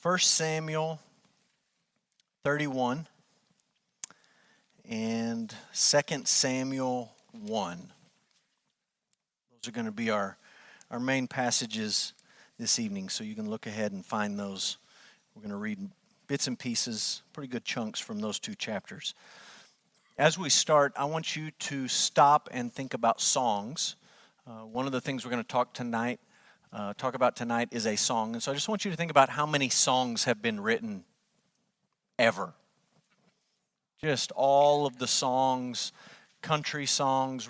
1 Samuel 31 and 2 Samuel 1. Those are going to be our main passages this evening, so you can look ahead and find those. We're going to read bits and pieces, pretty good chunks from those two chapters. As we start, I want you to stop and think about songs. One of the things we're going to talk about tonight is a song. And so I just want you to think about how many songs have been written ever. Just all of the songs, country songs,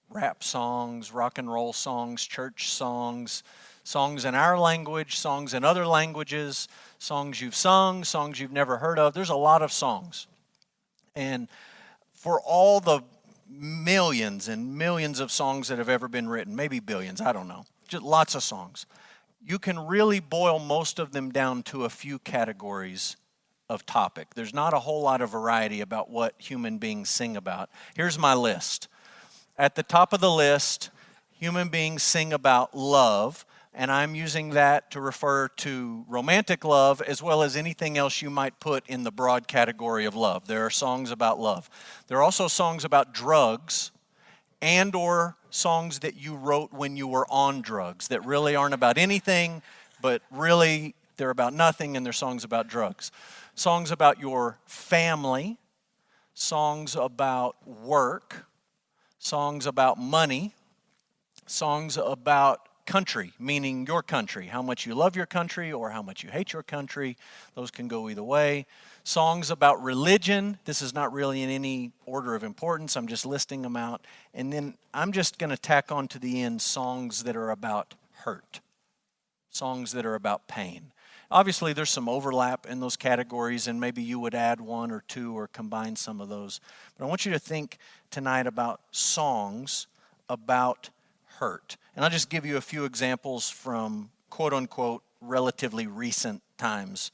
rap songs, rock and roll songs, church songs, songs in our language, songs in other languages, songs you've sung, songs you've never heard of. There's a lot of songs. And for all the millions and millions of songs that have ever been written, maybe billions, I don't know, just lots of songs, you can really boil most of them down to a few categories of topic. There's not a whole lot of variety about what human beings sing about. Here's my list. At the top of the list, human beings sing about love, and I'm using that to refer to romantic love as well as anything else you might put in the broad category of love. There are songs about love. There are also songs about drugs and or songs that you wrote when you were on drugs that really aren't about anything, but really they're about nothing, and they're songs about drugs. Songs about your family, songs about work, songs about money, songs about country, meaning your country, how much you love your country or how much you hate your country. Those can go either way. Songs about religion. This is not really in any order of importance. I'm just listing them out. And then I'm just going to tack on to the end songs that are about hurt, songs that are about pain. Obviously, there's some overlap in those categories, and maybe you would add one or two or combine some of those. But I want you to think tonight about songs about hurt. And I'll just give you a few examples from quote-unquote relatively recent times.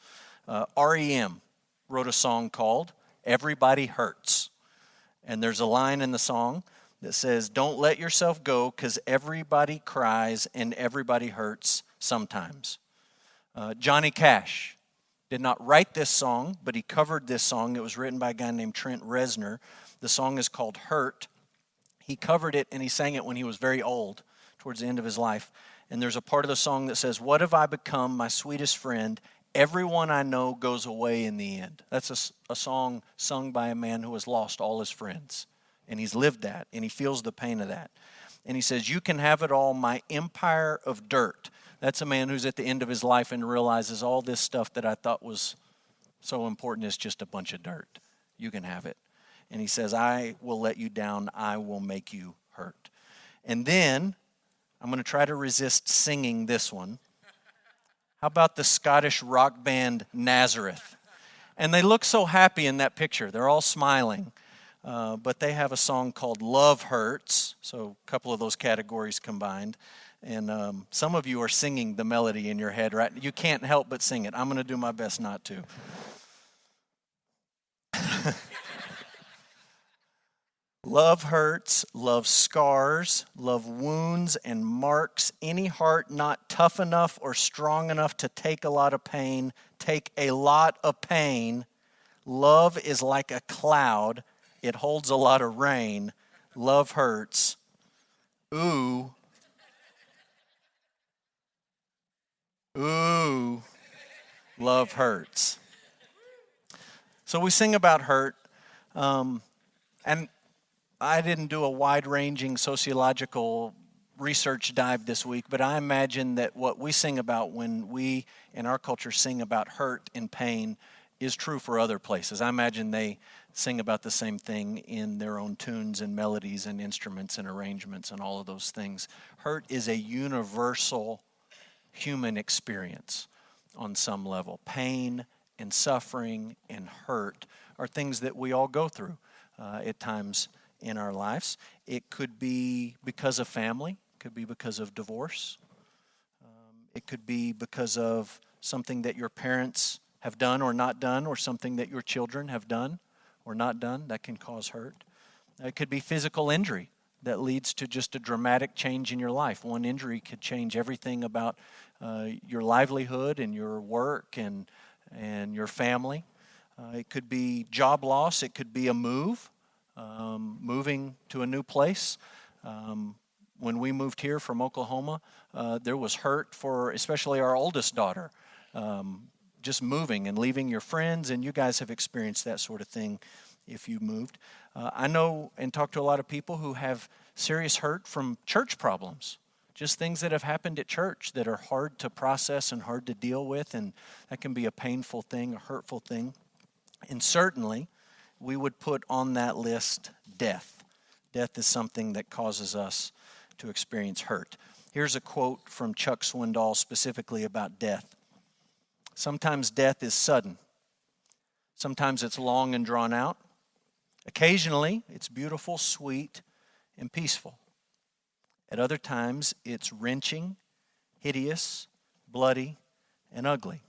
REM wrote a song called Everybody Hurts. And there's a line in the song that says, "Don't let yourself go, because everybody cries and everybody hurts sometimes." Johnny Cash did not write this song, but he covered this song. It was written by a guy named Trent Reznor. The song is called Hurt. He covered it and he sang it when he was very old, towards the end of his life. And there's a part of the song that says, "What have I become, my sweetest friend? Everyone I know goes away in the end." That's a song sung by a man who has lost all his friends. And he's lived that, and he feels the pain of that. And he says, "You can have it all, my empire of dirt." That's a man who's at the end of his life and realizes all this stuff that I thought was so important is just a bunch of dirt. You can have it. And he says, "I will let you down. I will make you hurt." And then I'm going to try to resist singing this one. How about the Scottish rock band Nazareth? And they look so happy in that picture. They're all smiling. But they have a song called Love Hurts. So a couple of those categories combined. And some of you are singing the melody in your head, right? You can't help but sing it. I'm going to do my best not to. Love hurts, love scars, love wounds and marks. Any heart not tough enough or strong enough to take a lot of pain, take a lot of pain. Love is like a cloud. It holds a lot of rain. Love hurts. Ooh. Ooh. Love hurts. So we sing about hurt. And I didn't do a wide-ranging sociological research dive this week, but I imagine that what we sing about when we in our culture sing about hurt and pain is true for other places. I imagine they sing about the same thing in their own tunes and melodies and instruments and arrangements and all of those things. Hurt is a universal human experience on some level. Pain and suffering and hurt are things that we all go through at times in our lives. It could be because of family. It could be because of divorce. It could be because of something that your parents have done or not done, or something that your children have done or not done that can cause hurt. It could be physical injury that leads to just a dramatic change in your life. One injury could change everything about your livelihood and your work and your family. It could be job loss. It could be a move, moving to a new place. When we moved here from Oklahoma, there was hurt for especially our oldest daughter, just moving and leaving your friends, and you guys have experienced that sort of thing if you moved. I know and talk to a lot of people who have serious hurt from church problems, just things that have happened at church that are hard to process and hard to deal with, and that can be a painful thing, a hurtful thing. And certainly, we would put on that list death. Death is something that causes us to experience hurt. Here's a quote from Chuck Swindoll specifically about death. Sometimes death is sudden. Sometimes it's long and drawn out. Occasionally, it's beautiful, sweet, and peaceful. At other times, it's wrenching, hideous, bloody, and ugly.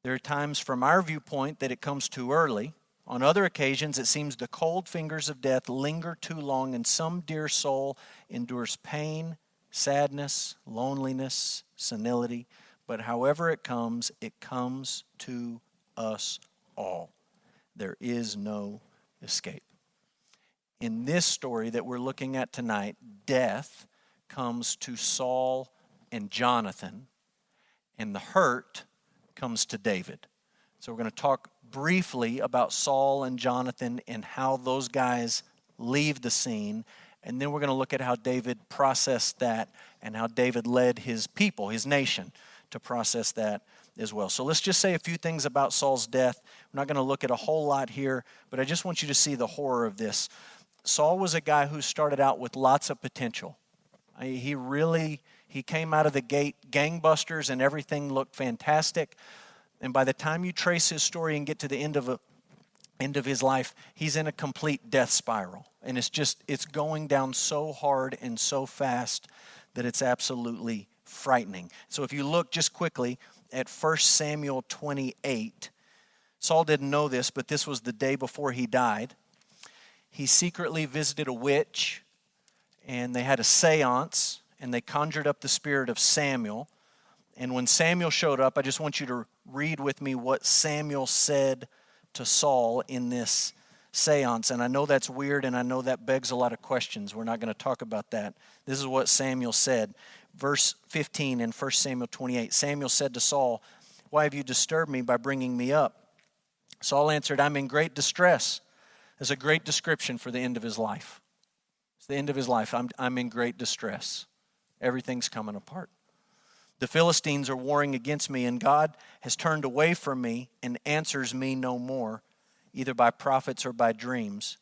There are times from our viewpoint that it comes too early. On other occasions, it seems the cold fingers of death linger too long, and some dear soul endures pain, sadness, loneliness, senility. But however it comes to us all. There is no escape. In this story that we're looking at tonight, death comes to Saul and Jonathan, and the hurt comes to David. So we're going to talk briefly about Saul and Jonathan and how those guys leave the scene, and then we're going to look at how David processed that and how David led his people, his nation, to process that as well. So let's just say a few things about Saul's death. We're not going to look at a whole lot here, but I just want you to see the horror of this. Saul was a guy who started out with lots of potential. He came out of the gate gangbusters and everything looked fantastic. And by the time you trace his story and get to the end of his life, he's in a complete death spiral. And it's going down so hard and so fast that it's absolutely frightening. So if you look just quickly at 1 Samuel 28, Saul didn't know this, but this was the day before he died. He secretly visited a witch, and they had a seance, and they conjured up the spirit of Samuel. And when Samuel showed up, I just want you to read with me what Samuel said to Saul in this seance. And I know that's weird, and I know that begs a lot of questions. We're not going to talk about that. This is what Samuel said. Verse 15 in 1 Samuel 28, Samuel said to Saul, "Why have you disturbed me by bringing me up?" Saul answered, "I'm in great distress." There's a great description for the end of his life. It's the end of his life. I'm in great distress. Everything's coming apart. The Philistines are warring against me, and God has turned away from me and answers me no more, either by prophets or by dreams.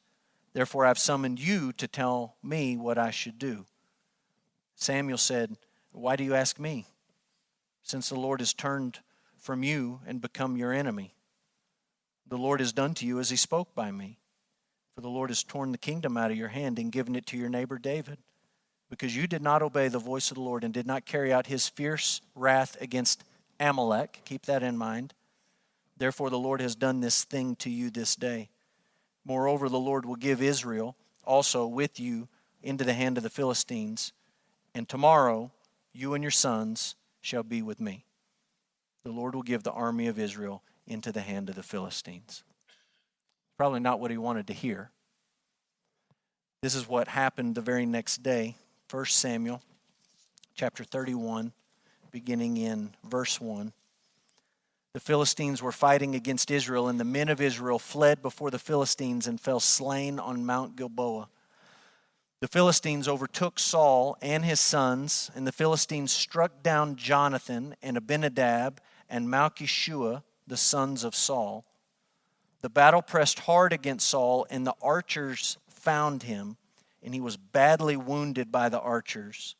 Therefore I've summoned you to tell me what I should do. Samuel said, "Why do you ask me? Since the Lord has turned from you and become your enemy. The Lord has done to you as he spoke by me. For the Lord has torn the kingdom out of your hand and given it to your neighbor David, because you did not obey the voice of the Lord and did not carry out his fierce wrath against Amalek." Keep that in mind. "Therefore the Lord has done this thing to you this day. Moreover, the Lord will give Israel also with you into the hand of the Philistines, and tomorrow you and your sons shall be with me. The Lord will give the army of Israel into the hand of the Philistines." Probably not what he wanted to hear. This is what happened the very next day. 1 Samuel chapter 31, beginning in verse 1. The Philistines were fighting against Israel, and the men of Israel fled before the Philistines and fell slain on Mount Gilboa. The Philistines overtook Saul and his sons, and the Philistines struck down Jonathan and Abinadab and Malchishua, the sons of Saul. The battle pressed hard against Saul, and the archers found him, and he was badly wounded by the archers.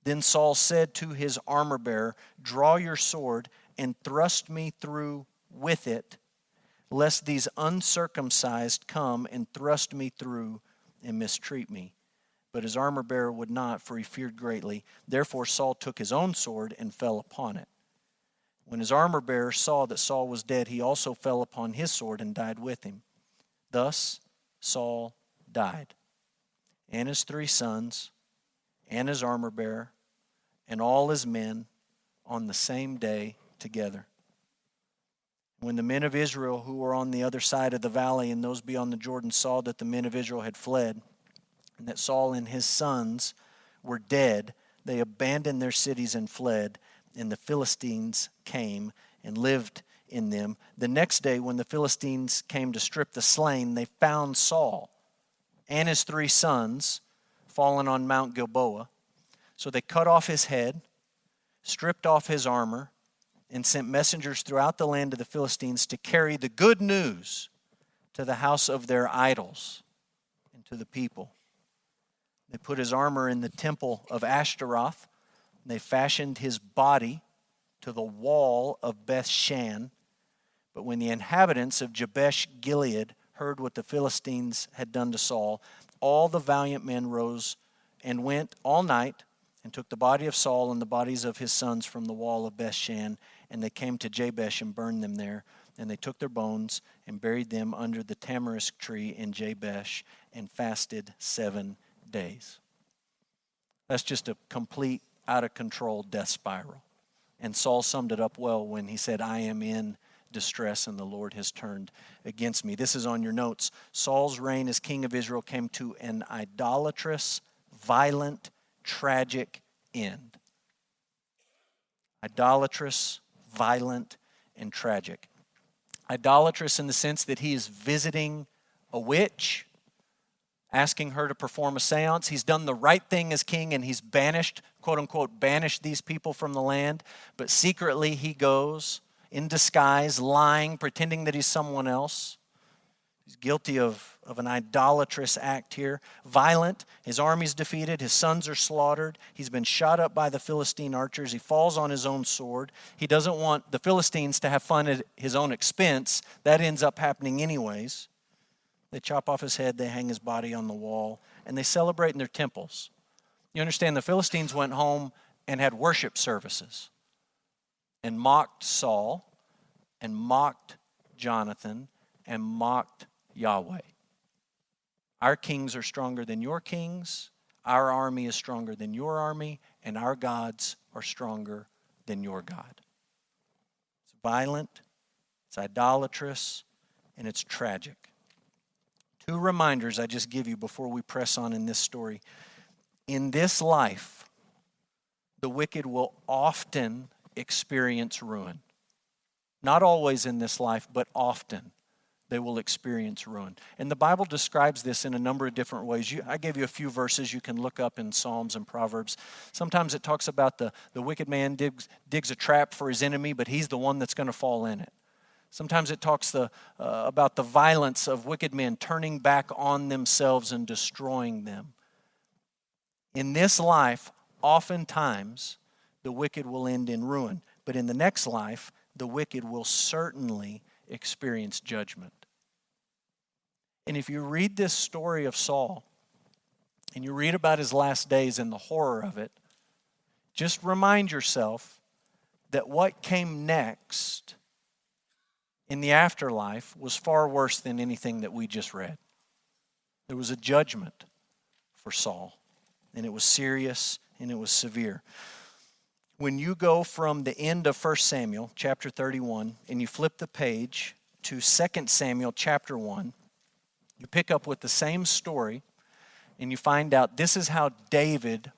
Then Saul said to his armor-bearer, "Draw your sword and thrust me through with it, lest these uncircumcised come and thrust me through and mistreat me." But his armor-bearer would not, for he feared greatly. Therefore Saul took his own sword and fell upon it. When his armor-bearer saw that Saul was dead, he also fell upon his sword and died with him. Thus Saul died, and his 3 sons, and his armor-bearer, and all his men, on the same day together. When the men of Israel who were on the other side of the valley and those beyond the Jordan saw that the men of Israel had fled, and that Saul and his sons were dead, they abandoned their cities and fled, and the Philistines came and lived in them. The next day, when the Philistines came to strip the slain, they found Saul and his 3 sons fallen on Mount Gilboa. So they cut off his head, stripped off his armor, and sent messengers throughout the land of the Philistines to carry the good news to the house of their idols and to the people. They put his armor in the temple of Ashtaroth. And they fashioned his body to the wall of Beth-shan. But when the inhabitants of Jabesh Gilead heard what the Philistines had done to Saul, all the valiant men rose and went all night and took the body of Saul and the bodies of his sons from the wall of Beth-shan, and they came to Jabesh and burned them there. And they took their bones and buried them under the tamarisk tree in Jabesh and fasted 7 days. That's just a complete, out-of-control death spiral. And Saul summed it up well when he said, I am in distress and the Lord has turned against me. This is on your notes. Saul's reign as king of Israel came to an idolatrous, violent, tragic end. Idolatrous, violent, and tragic. Idolatrous in the sense that he is visiting a witch, asking her to perform a seance. He's done the right thing as king and he's banished, quote unquote, banished these people from the land. But secretly he goes in disguise, lying, pretending that he's someone else. He's guilty of an idolatrous act here. Violent, his army's defeated, his sons are slaughtered. He's been shot up by the Philistine archers. He falls on his own sword. He doesn't want the Philistines to have fun at his own expense. That ends up happening anyways. They chop off his head, they hang his body on the wall, and they celebrate in their temples. You understand, the Philistines went home and had worship services and mocked Saul and mocked Jonathan and mocked Yahweh. Our kings are stronger than your kings, our army is stronger than your army, and our gods are stronger than your God. It's violent, it's idolatrous, and it's tragic. 2 reminders I just give you before we press on in this story. In this life, the wicked will often experience ruin. Not always in this life, but often they will experience ruin. And the Bible describes this in a number of different ways. I gave you a few verses you can look up in Psalms and Proverbs. Sometimes it talks about the wicked man digs a trap for his enemy, but he's the one that's going to fall in it. Sometimes it talks about the violence of wicked men turning back on themselves and destroying them. In this life, oftentimes, the wicked will end in ruin. But in the next life, the wicked will certainly experience judgment. And if you read this story of Saul, and you read about his last days and the horror of it, just remind yourself that what came next in the afterlife was far worse than anything that we just read. There was a judgment for Saul, and it was serious and it was severe. When you go from the end of 1 Samuel chapter 31 and you flip the page to 2 Samuel chapter 1, you pick up with the same story and you find out this is how David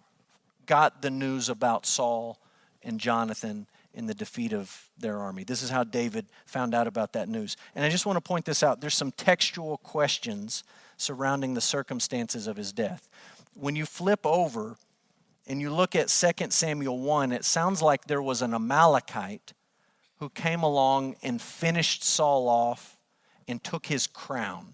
got the news about Saul and Jonathan in the defeat of their army. This is how David found out about that news. And I just want to point this out. There's some textual questions surrounding the circumstances of his death. When you flip over and you look at 2 Samuel 1, it sounds like there was an Amalekite who came along and finished Saul off and took his crown.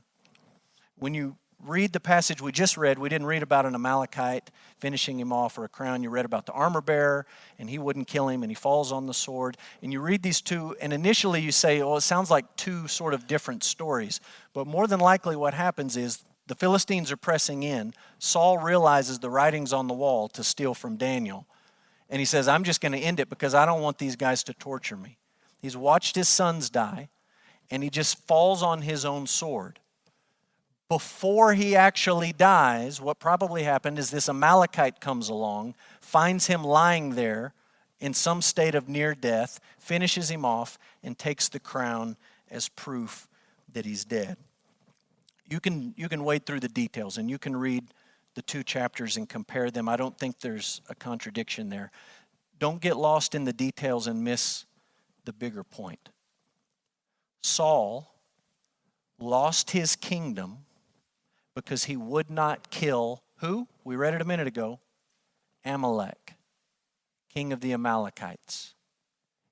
When you read the passage we just read, we didn't read about an Amalekite finishing him off or a crown. You read about the armor bearer, and he wouldn't kill him, and he falls on the sword. And you read these two, and initially you say, well, it sounds like two sort of different stories. But more than likely what happens is the Philistines are pressing in. Saul realizes the writing's on the wall to steal from Daniel. And he says, I'm just going to end it because I don't want these guys to torture me. He's watched his sons die, and he just falls on his own sword. Before he actually dies, what probably happened is this Amalekite comes along, finds him lying there in some state of near death, finishes him off, and takes the crown as proof that he's dead. You can wade through the details, and you can read the 2 chapters and compare them. I don't think there's a contradiction there. Don't get lost in the details and miss the bigger point. Saul lost his kingdom because he would not kill who? We read it a minute ago. Amalek, king of the Amalekites.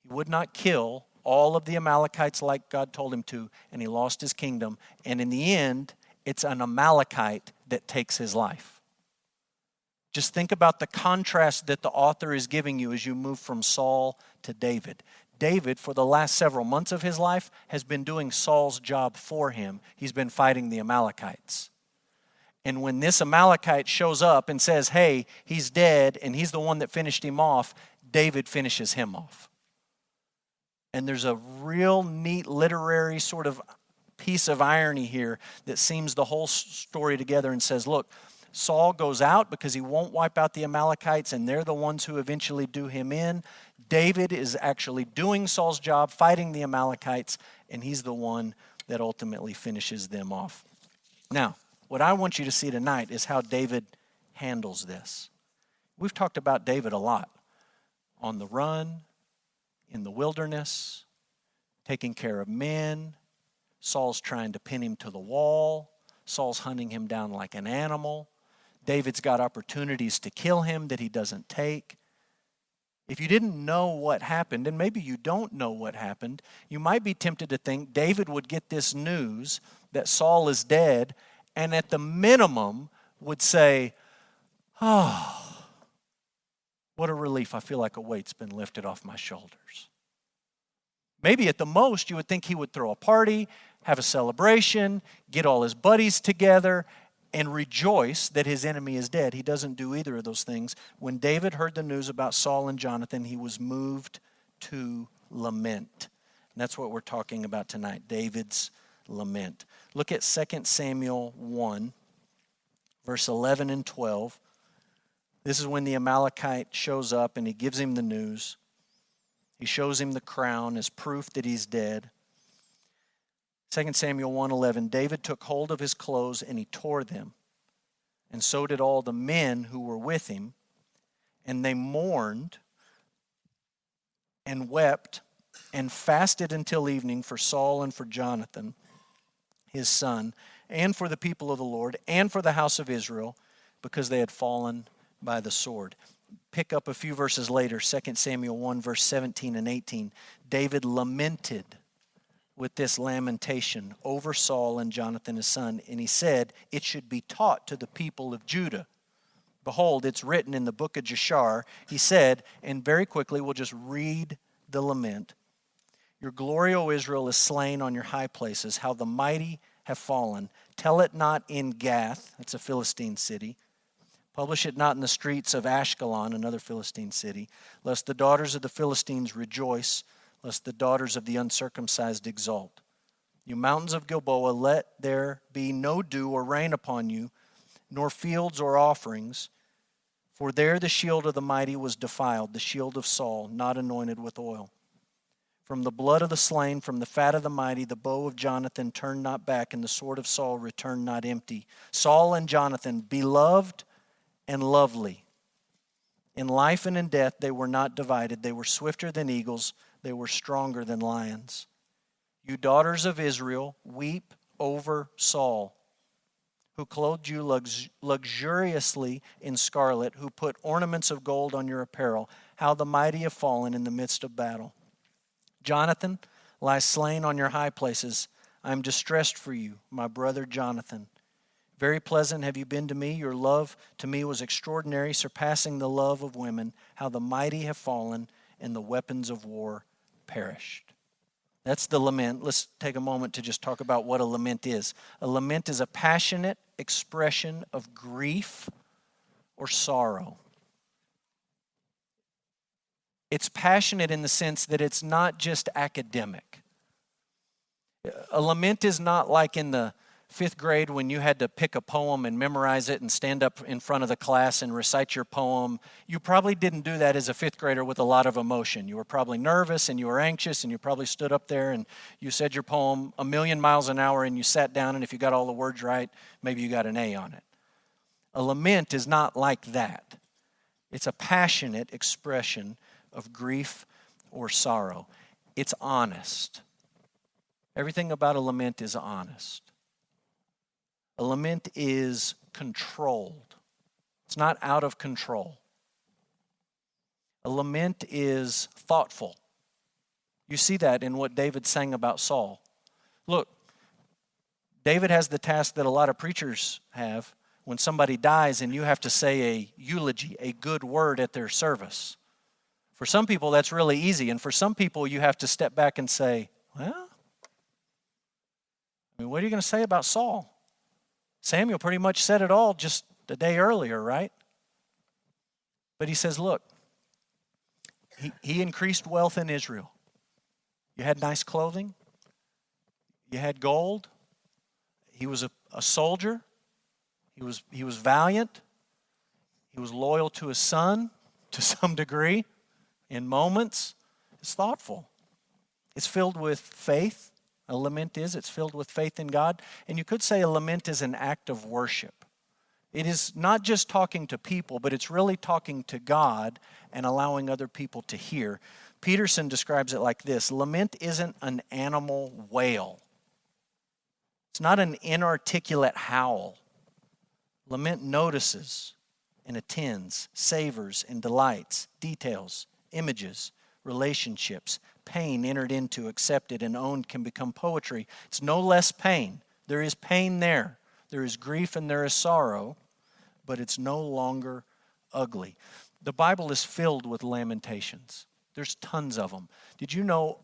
He would not kill all of the Amalekites like God told him to, and he lost his kingdom. And in the end, it's an Amalekite that takes his life. Just think about the contrast that the author is giving you as you move from Saul to David. David, for the last several months of his life, has been doing Saul's job for him. He's been fighting the Amalekites. And when this Amalekite shows up and says, hey, he's dead and he's the one that finished him off, David finishes him off. And there's a real neat literary sort of piece of irony here that seams the whole story together and says, look, Saul goes out because he won't wipe out the Amalekites, and they're the ones who eventually do him in. David is actually doing Saul's job, fighting the Amalekites, and he's the one that ultimately finishes them off. Now, what I want you to see tonight is how David handles this. We've talked about David a lot. On the run, in the wilderness, taking care of men. Saul's trying to pin him to the wall. Saul's hunting him down like an animal. David's got opportunities to kill him that he doesn't take. If you didn't know what happened, and maybe you don't know what happened, you might be tempted to think David would get this news that Saul is dead, and at the minimum would say, oh, what a relief. I feel like a weight's been lifted off my shoulders. Maybe at the most you would think he would throw a party, have a celebration, get all his buddies together, and rejoice that his enemy is dead. He doesn't do either of those things. When David heard the news about Saul and Jonathan, he was moved to lament. And that's what we're talking about tonight, David's lament. Look at 2 Samuel 1, verse 11 and 12. This is when the Amalekite shows up and he gives him the news. He shows him the crown as proof that he's dead. 2 Samuel 1:11, David took hold of his clothes and he tore them. And so did all the men who were with him. And they mourned and wept and fasted until evening for Saul and for Jonathan, his son, and for the people of the Lord, and for the house of Israel, because they had fallen by the sword. Pick up a few verses later, 2 Samuel 1, verse 17 and 18. David lamented with this lamentation over Saul and Jonathan his son, and he said, it should be taught to the people of Judah. Behold, it's written in the book of Jashar. He said, and very quickly we'll just read the lament. Your glory, O Israel, is slain on your high places, how the mighty have fallen. Tell it not in Gath, that's a Philistine city. Publish it not in the streets of Ashkelon, another Philistine city, lest the daughters of the Philistines rejoice, lest the daughters of the uncircumcised exult. You mountains of Gilboa, let there be no dew or rain upon you, nor fields or offerings, for there the shield of the mighty was defiled, the shield of Saul, not anointed with oil. From the blood of the slain, from the fat of the mighty, the bow of Jonathan turned not back, and the sword of Saul returned not empty. Saul and Jonathan, beloved and lovely. In life and in death they were not divided. They were swifter than eagles. They were stronger than lions. You daughters of Israel, weep over Saul, who clothed you luxuriously in scarlet, who put ornaments of gold on your apparel. How the mighty have fallen in the midst of battle. Jonathan lies slain on your high places. I am distressed for you, my brother Jonathan. Very pleasant have you been to me. Your love to me was extraordinary, surpassing the love of women. How the mighty have fallen and the weapons of war perished. That's the lament. Let's take a moment to just talk about what a lament is. A lament is a passionate expression of grief or sorrow. It's passionate in the sense that it's not just academic. A lament is not like in the fifth grade when you had to pick a poem and memorize it and stand up in front of the class and recite your poem, you probably didn't do that as a fifth grader with a lot of emotion. You were probably nervous and you were anxious and you probably stood up there and you said your poem a million miles an hour and you sat down, and if you got all the words right, maybe you got an A on it. A lament is not like that. It's a passionate expression of grief or sorrow. It's honest. Everything about a lament is honest. A lament is controlled. It's not out of control. A lament is thoughtful. You see that in what David sang about Saul. Look, David has the task that a lot of preachers have when somebody dies and you have to say a eulogy, a good word at their service. For some people, that's really easy. And for some people, you have to step back and say, well, what are you going to say about Saul? Samuel pretty much said it all just a day earlier, right? But he says, look, he increased wealth in Israel. You had nice clothing. You had gold. He was a soldier. He was valiant. He was loyal to his son to some degree. In moments, it's thoughtful. It's filled with faith. A lament is. It's filled with faith in God. And you could say a lament is an act of worship. It is not just talking to people, but it's really talking to God and allowing other people to hear. Peterson describes it like this: lament isn't an animal wail. It's not an inarticulate howl. Lament notices and attends, savors and delights, details, images, relationships. Pain entered into, accepted, and owned can become poetry. It's no less pain. There is pain there. There is grief and there is sorrow, but it's no longer ugly. The Bible is filled with lamentations. There's tons of them. Did you know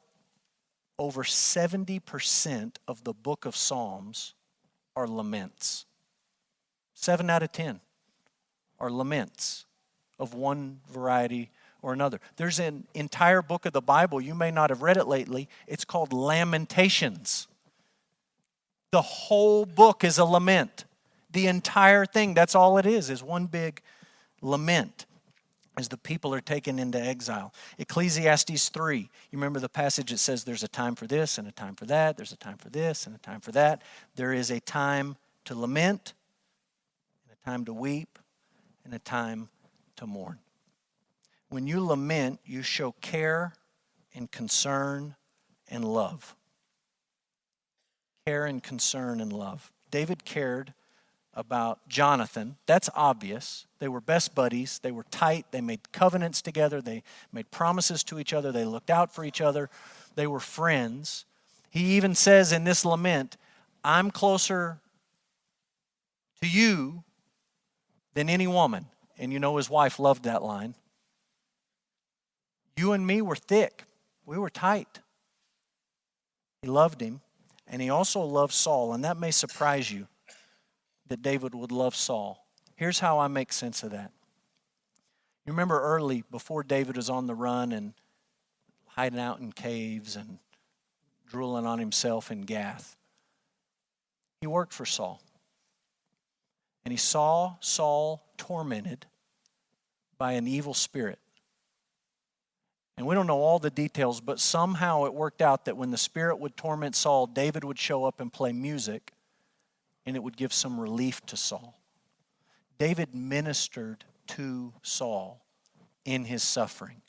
over 70% of the book of Psalms are laments? 7 out of 10 are laments of one variety or another. There's an entire book of the Bible, you may not have read it lately, it's called Lamentations. The whole book is a lament. The entire thing, that's all it is one big lament as the people are taken into exile. Ecclesiastes 3, you remember the passage that says there's a time for this and a time for that, there's a time for this and a time for that. There is a time to lament, and a time to weep, and a time to mourn. When you lament, you show care and concern and love. Care and concern and love. David cared about Jonathan. That's obvious. They were best buddies. They were tight. They made covenants together. They made promises to each other. They looked out for each other. They were friends. He even says in this lament, I'm closer to you than any woman. And you know his wife loved that line. You and me were thick. We were tight. He loved him. And he also loved Saul. And that may surprise you that David would love Saul. Here's how I make sense of that. You remember early, before David was on the run and hiding out in caves and drooling on himself in Gath, he worked for Saul. And he saw Saul tormented by an evil spirit. And we don't know all the details, but somehow it worked out that when the spirit would torment Saul, David would show up and play music, and it would give some relief to Saul. David ministered to Saul in his suffering.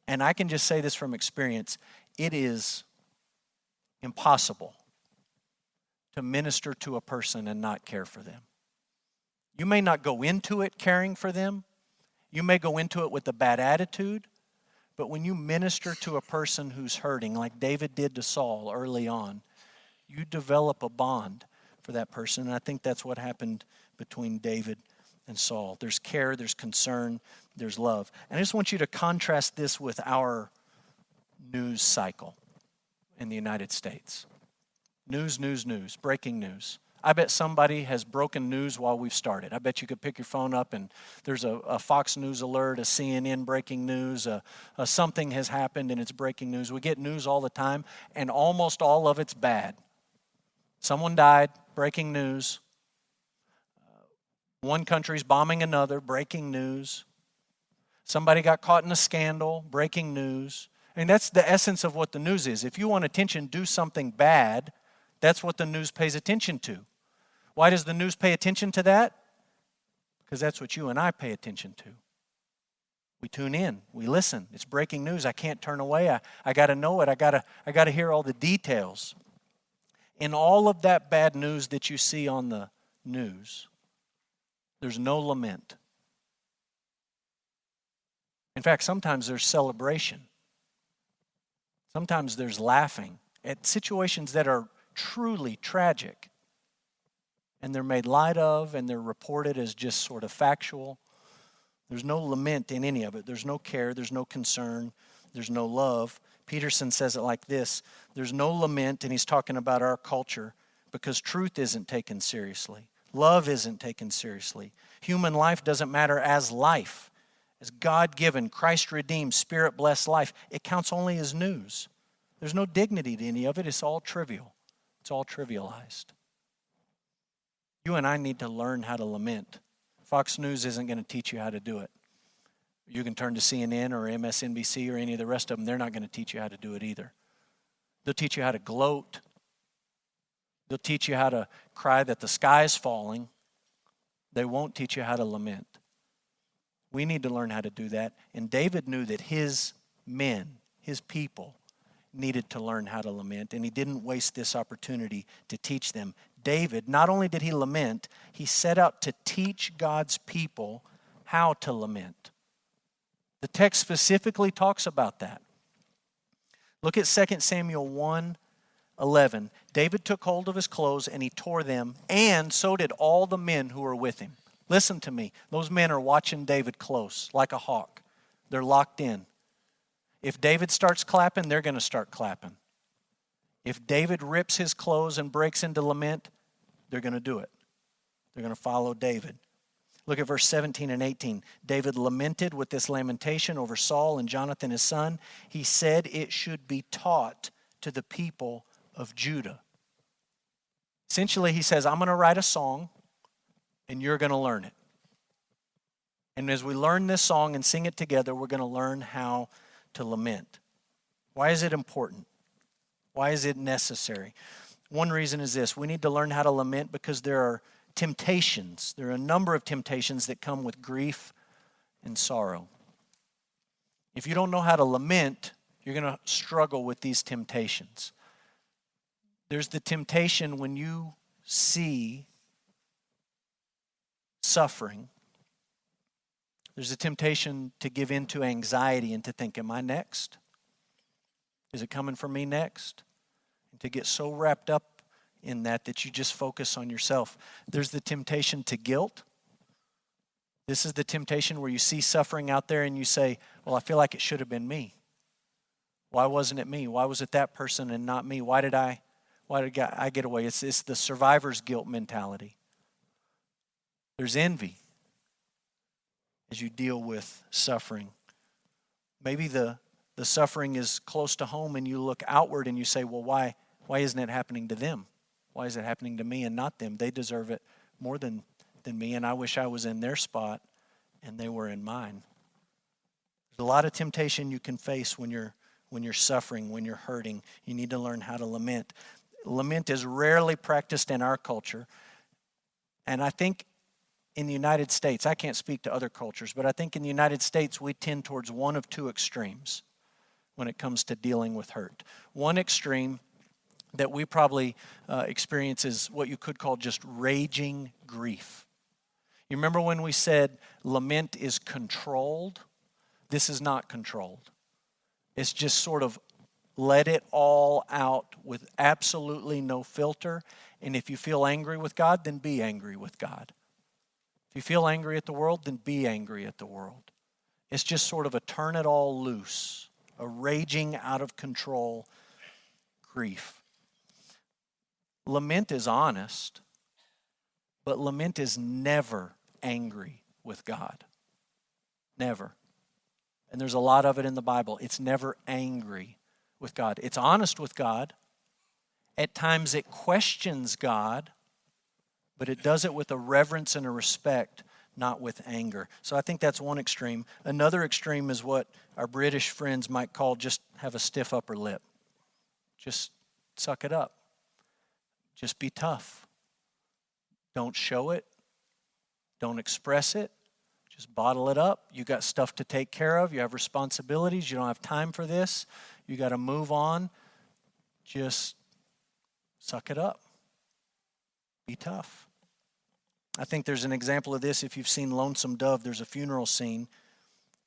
And I can just say this from experience, it is impossible to minister to a person and not care for them. You may not go into it caring for them. You may go into it with a bad attitude. But when you minister to a person who's hurting, like David did to Saul early on, you develop a bond for that person. And I think that's what happened between David and Saul. There's care, there's concern, there's love. And I just want you to contrast this with our news cycle in the United States. News, breaking news. I bet somebody has broken news while we've started. I bet you could pick your phone up and there's a Fox News alert, a CNN breaking news, a something has happened and it's breaking news. We get news all the time and almost all of it's bad. Someone died, breaking news. One country's bombing another, breaking news. Somebody got caught in a scandal, breaking news. I mean, that's the essence of what the news is. If you want attention, do something bad. That's what the news pays attention to. Why does the news pay attention to that? Because that's what you and I pay attention to. We tune in, we listen. It's breaking news. I can't turn away. I got to know it. I got to hear all the details. In all of that bad news that you see on the news, there's no lament. In fact, sometimes there's celebration. Sometimes there's laughing at situations that are truly tragic. And they're made light of and they're reported as just sort of factual. There's no lament in any of it. There's no care. There's no concern. There's no love. Peterson says it like this. There's no lament, and he's talking about our culture, because truth isn't taken seriously. Love isn't taken seriously. Human life doesn't matter as life. As God-given, Christ-redeemed, Spirit-blessed life, it counts only as news. There's no dignity to any of it. It's all trivial. It's all trivialized. You and I need to learn how to lament. Fox News isn't going to teach you how to do it. You can turn to CNN or MSNBC or any of the rest of them. They're not going to teach you how to do it either. They'll teach you how to gloat. They'll teach you how to cry that the sky is falling. They won't teach you how to lament. We need to learn how to do that. And David knew that his men, his people, needed to learn how to lament. And he didn't waste this opportunity to teach them. David, not only did he lament, he set out to teach God's people how to lament. The text specifically talks about that. Look at 2 Samuel 1:11. David took hold of his clothes and he tore them, and so did all the men who were with him. Listen to me. Those men are watching David close, like a hawk. They're locked in. If David starts clapping, they're going to start clapping. If David rips his clothes and breaks into lament, they're going to do it. They're going to follow David. Look at verse 17 and 18. David lamented with this lamentation over Saul and Jonathan his son. He said it should be taught to the people of Judah. Essentially, he says, I'm going to write a song and you're going to learn it. And as we learn this song and sing it together, we're going to learn how to lament. Why is it important? Why is it necessary? One reason is this. We need to learn how to lament because there are temptations. There are a number of temptations that come with grief and sorrow. If you don't know how to lament, you're going to struggle with these temptations. There's the temptation when you see suffering. There's a temptation to give in to anxiety and to think, am I next? Is it coming for me next? And to get so wrapped up in that you just focus on yourself. There's the temptation to guilt. This is the temptation where you see suffering out there and you say, well, I feel like it should have been me. Why wasn't it me? Why was it that person and not me? Why did I get away? It's the survivor's guilt mentality. There's envy as you deal with suffering. Maybe the suffering is close to home and you look outward and you say, well, why isn't it happening to them? Why is it happening to me and not them? They deserve it more than me, and I wish I was in their spot and they were in mine. There's a lot of temptation you can face when you're suffering, when you're hurting. You need to learn how to lament. Lament is rarely practiced in our culture. And I think in the United States, I can't speak to other cultures, but I think in the United States we tend towards one of two extremes when it comes to dealing with hurt. One extreme that we probably experience is what you could call just raging grief. You remember when we said lament is controlled? This is not controlled. It's just sort of let it all out with absolutely no filter. And if you feel angry with God, then be angry with God. If you feel angry at the world, then be angry at the world. It's just sort of a turn it all loose, a raging out of control grief. Lament is honest, but lament is never angry with God. Never. And there's a lot of it in the Bible. It's never angry with God. It's honest with God, At times it questions God, but it does it with a reverence and a respect, not with anger. So I think that's one extreme. Another extreme is what our British friends might call just have a stiff upper lip. Just suck it up. Just be tough. Don't show it. Don't express it. Just bottle it up. You got stuff to take care of. You have responsibilities. You don't have time for this. You got to move on. Just suck it up. Be tough. I think there's an example of this. If you've seen Lonesome Dove, there's a funeral scene.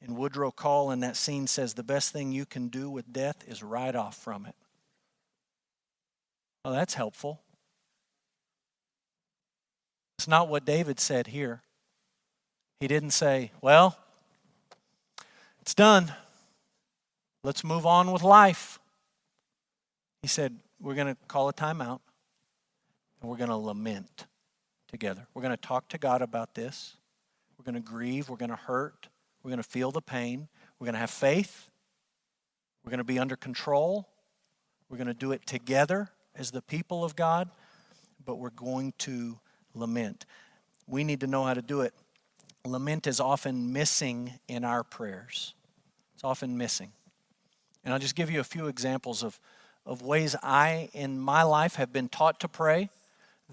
And Woodrow Call in that scene says, the best thing you can do with death is ride off from it. Well, that's helpful. It's not what David said here. He didn't say, well, it's done. Let's move on with life. He said, we're going to call a timeout and we're going to lament together. We're going to talk to God about this. We're going to grieve. We're going to hurt. We're going to feel the pain. We're going to have faith. We're going to be under control. We're going to do it together as the people of God, but we're going to lament. We need to know how to do it. Lament is often missing in our prayers. It's often missing. And I'll just give you a few examples of ways I, in my life, have been taught to pray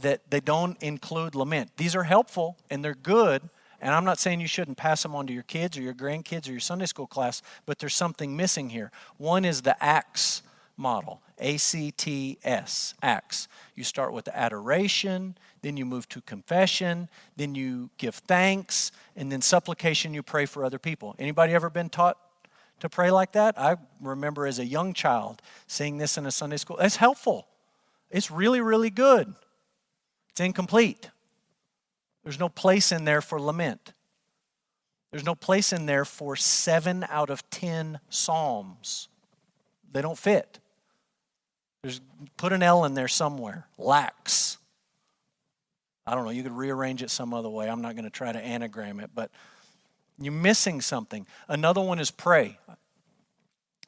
that they don't include lament. These are helpful and they're good, and I'm not saying you shouldn't pass them on to your kids or your grandkids or your Sunday school class, but there's something missing here. One is the ACTS model, ACTS, ACTS. You start with adoration, then you move to confession, then you give thanks, and then supplication, you pray for other people. Anybody ever been taught to pray like that? I remember as a young child seeing this in a Sunday school. It's helpful. It's really, really good. It's incomplete. There's no place in there for lament. There's no place in there for 7 out of 10 psalms. They don't fit. Put an L in there somewhere. Lacks. I don't know, you could rearrange it some other way. I'm not going to try to anagram it, but you're missing something. Another one is pray.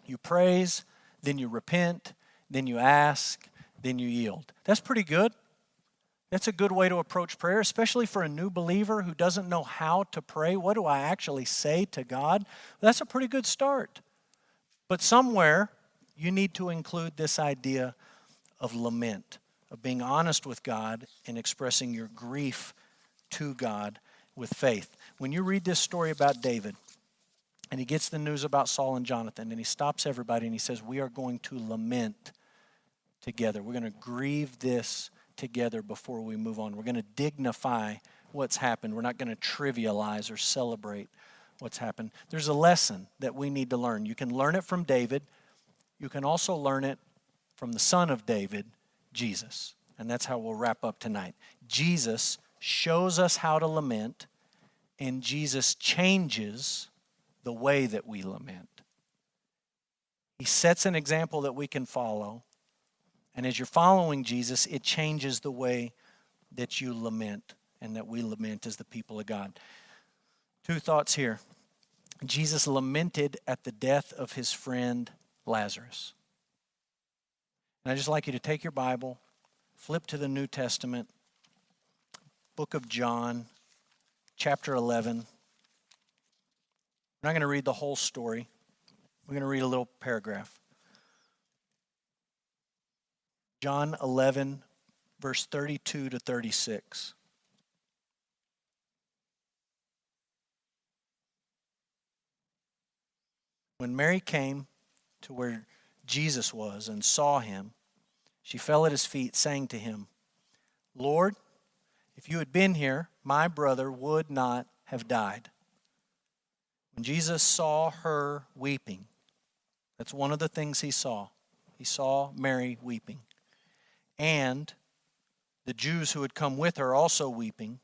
You praise, then you repent, then you ask, then you yield. That's pretty good. That's a good way to approach prayer, especially for a new believer who doesn't know how to pray. What do I actually say to God? That's a pretty good start. But somewhere, you need to include this idea of lament, of being honest with God and expressing your grief to God with faith. When you read this story about David, and he gets the news about Saul and Jonathan, and he stops everybody and he says, we are going to lament together. We're going to grieve this together before we move on. We're going to dignify what's happened. We're not going to trivialize or celebrate what's happened. There's a lesson that we need to learn. You can learn it from David. You can also learn it from the son of David, Jesus. And that's how we'll wrap up tonight. Jesus shows us how to lament, and Jesus changes the way that we lament. He sets an example that we can follow. And as you're following Jesus, it changes the way that you lament and that we lament as the people of God. 2 thoughts here. Jesus lamented at the death of his friend Lazarus. And I'd just like you to take your Bible, flip to the New Testament, book of John, chapter 11. We're not going to read the whole story. We're going to read a little paragraph. John 11, verse 32 to 36. When Mary came to where Jesus was and saw him, she fell at his feet, saying to him, Lord, if you had been here, my brother would not have died. When Jesus saw her weeping, that's one of the things he saw. He saw Mary weeping. And the Jews who had come with her also weeping.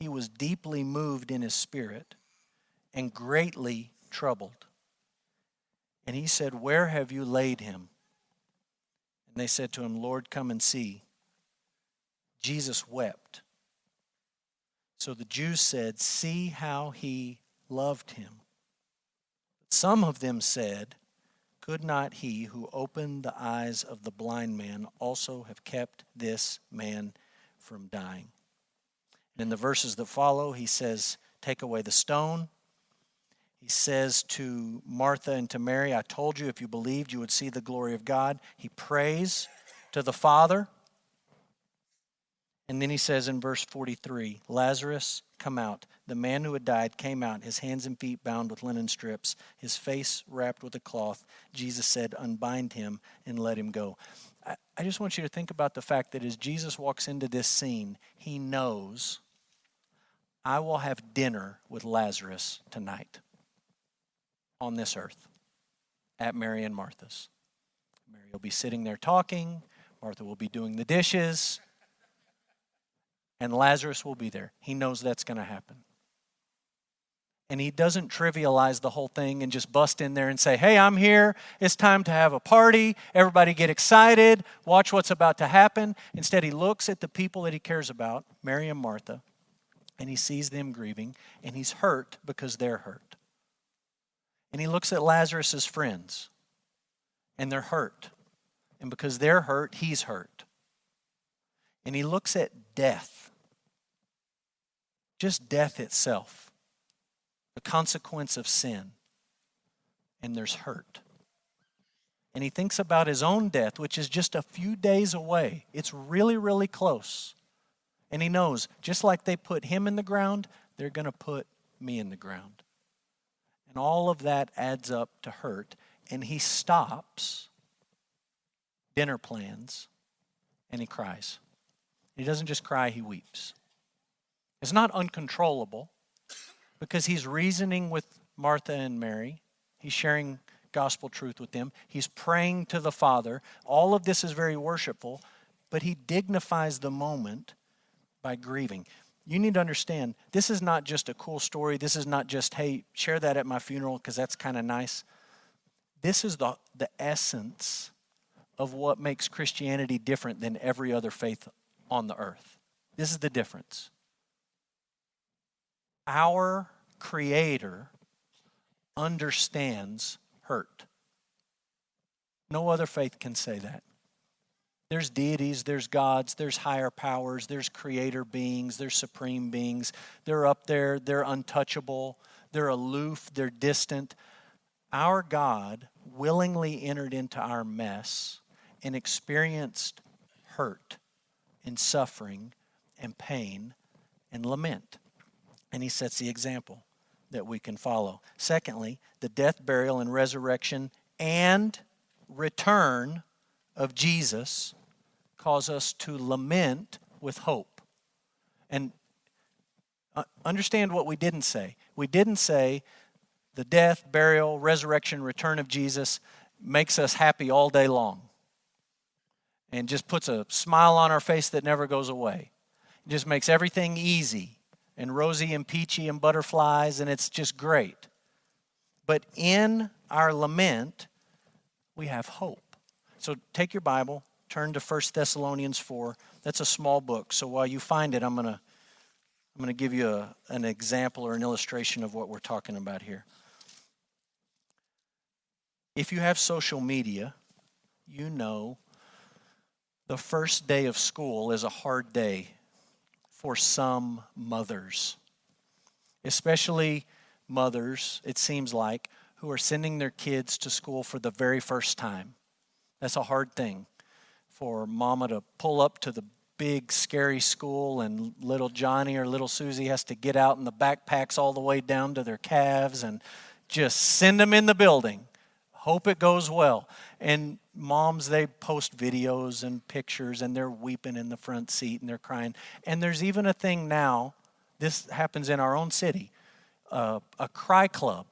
He was deeply moved in his spirit and greatly troubled. And he said, where have you laid him? And they said to him, Lord, come and see. Jesus wept. So the Jews said, see how he loved him. But some of them said, could not he who opened the eyes of the blind man also have kept this man from dying? And in the verses that follow, he says, take away the stone. He says to Martha and to Mary, I told you if you believed you would see the glory of God. He prays to the Father. And then he says in verse 43, Lazarus, come out. The man who had died came out, his hands and feet bound with linen strips, his face wrapped with a cloth. Jesus said, unbind him and let him go. I just want you to think about the fact that as Jesus walks into this scene, he knows, I will have dinner with Lazarus tonight on this earth at Mary and Martha's. Mary will be sitting there talking. Martha will be doing the dishes. And Lazarus will be there. He knows that's going to happen. And he doesn't trivialize the whole thing and just bust in there and say, hey, I'm here. It's time to have a party. Everybody get excited. Watch what's about to happen. Instead, he looks at the people that he cares about, Mary and Martha, and he sees them grieving, and he's hurt because they're hurt. And he looks at Lazarus' friends, and they're hurt. And because they're hurt, he's hurt. And he looks at death, just death itself, the consequence of sin, and there's hurt. And he thinks about his own death, which is just a few days away. It's really, really close. And he knows, just like they put him in the ground, they're going to put me in the ground. And all of that adds up to hurt. And he stops dinner plans, and he cries. He doesn't just cry, he weeps. It's not uncontrollable because he's reasoning with Martha and Mary. He's sharing gospel truth with them. He's praying to the Father. All of this is very worshipful, but he dignifies the moment by grieving. You need to understand, this is not just a cool story. This is not just, hey, share that at my funeral because that's kind of nice. This is the essence of what makes Christianity different than every other faith on the earth. This is the difference. Our Creator understands hurt. No other faith can say that. There's deities, there's gods, there's higher powers, there's creator beings, there's supreme beings. They're up there, they're untouchable, they're aloof, they're distant. Our God willingly entered into our mess and experienced hurt and suffering and pain and lament. And he sets the example that we can follow. Secondly, the death, burial, and resurrection and return of Jesus cause us to lament with hope. And understand what we didn't say. We didn't say the death, burial, resurrection, return of Jesus makes us happy all day long and just puts a smile on our face that never goes away. It just makes everything easy and rosy and peachy and butterflies, and it's just great. But in our lament, we have hope. So take your Bible, turn to 1 Thessalonians 4. That's a small book, so while you find it, I'm going to give you an example or an illustration of what we're talking about here. If you have social media, you know the first day of school is a hard day for some mothers, especially mothers, it seems like, who are sending their kids to school for the very first time. That's a hard thing for mama to pull up to the big, scary school, and little Johnny or little Susie has to get out in the backpacks all the way down to their calves and just send them in the building. Hope it goes well. And moms, they post videos and pictures, and they're weeping in the front seat and they're crying. And there's even a thing now, this happens in our own city, a cry club.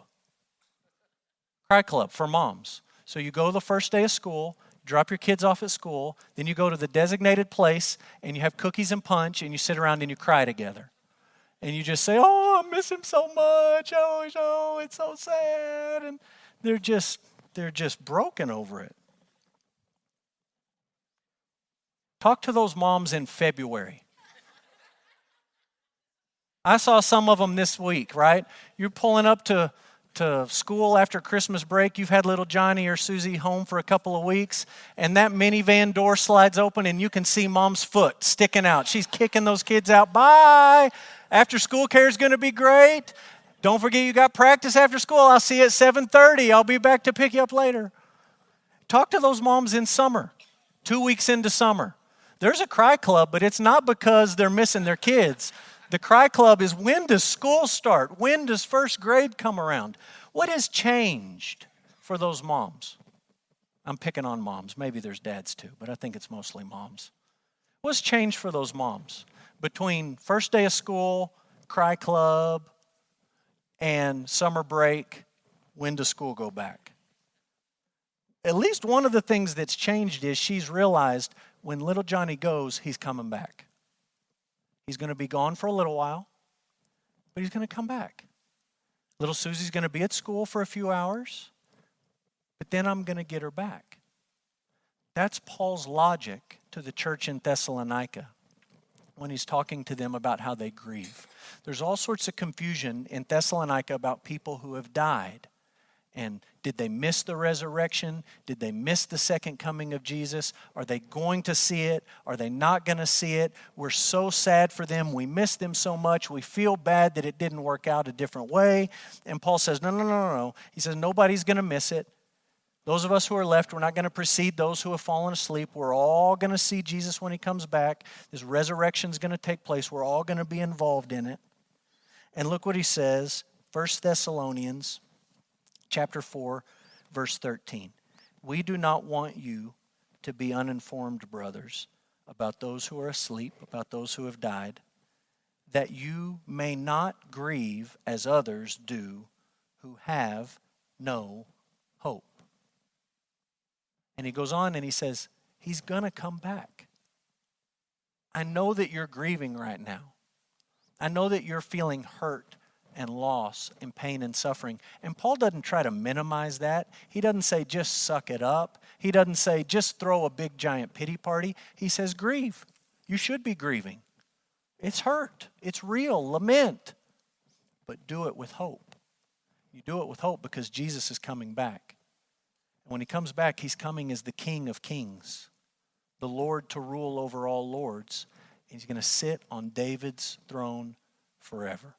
Cry club for moms. So you go the first day of school, drop your kids off at school, then you go to the designated place and you have cookies and punch and you sit around and you cry together. And you just say, oh, I miss him so much. Oh, it's so sad. And they're just broken over it. Talk to those moms in February. I saw some of them this week, right? You're pulling up to to school after Christmas break, you've had little Johnny or Susie home for a couple of weeks, and that minivan door slides open and you can see mom's foot sticking out. She's kicking those kids out. Bye. After school care is going to be great. Don't forget you got practice after school. I'll see you at 7:30. I'll be back to pick you up later. Talk to those moms in summer, 2 weeks into summer. There's a cry club, but it's not because they're missing their kids. The cry club is, when does school start? When does first grade come around? What has changed for those moms? I'm picking on moms. Maybe there's dads too, but I think it's mostly moms. What's changed for those moms between first day of school, cry club, and summer break? When does school go back? At least one of the things that's changed is she's realized when little Johnny goes, he's coming back. He's going to be gone for a little while, but he's going to come back. Little Susie's going to be at school for a few hours, but then I'm going to get her back. That's Paul's logic to the church in Thessalonica when he's talking to them about how they grieve. There's all sorts of confusion in Thessalonica about people who have died. And did they miss the resurrection? Did they miss the second coming of Jesus? Are they going to see it? Are they not going to see it? We're so sad for them. We miss them so much. We feel bad that it didn't work out a different way. And Paul says, no. He says, nobody's going to miss it. Those of us who are left, we're not going to precede those who have fallen asleep. We're all going to see Jesus when he comes back. This resurrection is going to take place. We're all going to be involved in it. And look what he says, 1 Thessalonians chapter 4, verse 13. We do not want you to be uninformed, brothers, about those who are asleep, about those who have died, that you may not grieve as others do who have no hope. And he goes on and he says, he's going to come back. I know that you're grieving right now. I know that you're feeling hurt and loss and pain and suffering. And Paul doesn't try to minimize that. He doesn't say just suck it up. He doesn't say just throw a big giant pity party. He says grieve. You should be grieving. It's hurt. It's real. Lament. But do it with hope. You do it with hope because Jesus is coming back. And when he comes back, he's coming as the King of Kings, the Lord to rule over all lords. He's going to sit on David's throne forever.